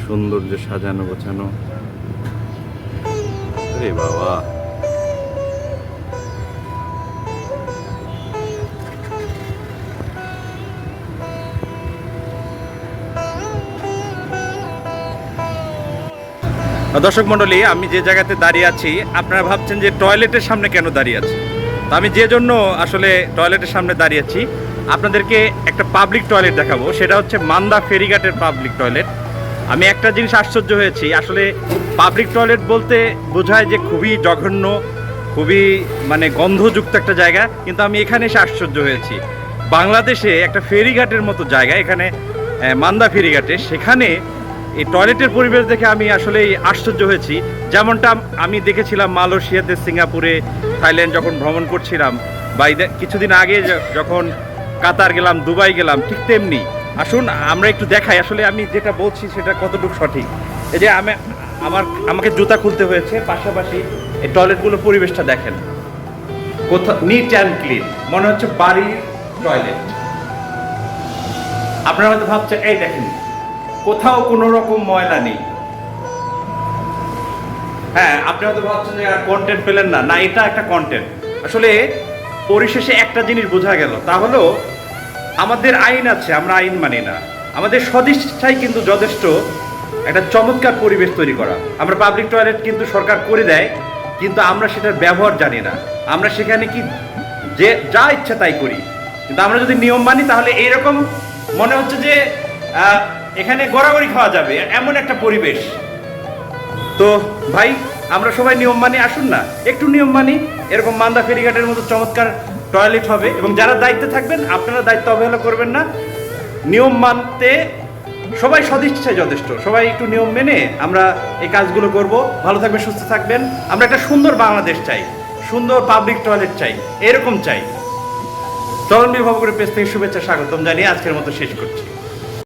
সুন্দর যে সাজানো গোছানো। আরে বাবা, দর্শক মণ্ডলী, আমি যে জায়গাতে দাঁড়িয়ে আছি আপনারা ভাবছেন যে টয়লেটের সামনে কেন দাঁড়িয়ে আছি। তো আমি যে জন্য আসলে টয়লেটের সামনে দাঁড়িয়েছি, আপনাদেরকে একটা পাবলিক টয়লেট দেখাবো। সেটা হচ্ছে মান্দা ফেরিঘাটের পাবলিক টয়লেট। আমি একটা জিনিস আশ্চর্য হয়েছি, আসলে পাবলিক টয়লেট বলতে বোঝায় যে খুবই জঘন্য, খুবই মানে গন্ধযুক্ত একটা জায়গা, কিন্তু আমি এখানে এসে আশ্চর্য হয়েছি। বাংলাদেশে একটা ফেরিঘাটের মতো জায়গা, এখানে মান্দা ফেরিঘাটে, সেখানে এই টয়লেটের পরিবেশ দেখে আমি আসলেই আশ্চর্য হয়েছি। যেমনটা আমি দেখেছিলাম মালয়েশিয়াতে, সিঙ্গাপুরে, থাইল্যান্ড যখন ভ্রমণ করছিলাম, বা কিছুদিন আগে যখন কাতার গেলাম, দুবাই গেলাম, ঠিক তেমনি। আসুন আমরা একটু দেখাই আসলে আমি যেটা বলছি সেটা কতটুকু সঠিক। এই যে আমাকে জুতা খুলতে হয়েছে, পাশাপাশি এই টয়লেটগুলোর পরিবেশটা দেখেন, কোথাও নিট অ্যান্ড ক্লিন, মনে হচ্ছে বাড়ির টয়লেট। আপনারা হয়তো ভাবছেন, এই দেখেন কোথাও কোনো রকম ময়লা নেই। হ্যাঁ, আপনি হয়তো ভাবছেন যে কন্টেন্ট পেলেন না, না এটা একটা কন্টেন্ট। আসলে পরিশেষে একটা জিনিস বোঝা গেল, তা হলো আমাদের আইন আছে, আমরা আইন মানি না। আমাদের সদিচ্ছাই কিন্তু যথেষ্ট একটা চমৎকার পরিবেশ তৈরি করা। আমরা পাবলিক টয়লেট কিন্তু সরকার করে দেয়, কিন্তু আমরা সেটার ব্যবহার জানি না। আমরা সেখানে কি যে যা ইচ্ছা তাই করি। কিন্তু আমরা যদি নিয়ম মানি তাহলে এইরকম মনে হচ্ছে যে এখানে গড়াগড়ি খাওয়া যাবে, এমন একটা পরিবেশ। তো ভাই, আমরা সবাই নিয়ম মানি, আসুন না একটু নিয়ম মানি। এরকম মান্দা ফেরিঘাটের মতো চমৎকার টয়লেট হবে, এবং যারা দায়িত্বে থাকবেন আপনারা দায়িত্ব অবহেলা করবেন না। নিয়ম মানতে সবাই সদিচ্ছায় যথেষ্ট, সবাই একটু নিয়ম মেনে আমরা এই কাজগুলো করব। ভালো থাকবেন, সুস্থ থাকবেন। আমরা একটা সুন্দর বাংলাদেশ চাই, সুন্দর পাবলিক টয়লেট চাই, এরকম চাই। চলন বিভাগ করে পেজ থেকে শুভেচ্ছা স্বাগতম জানিয়ে আজকের মতো শেষ করছি।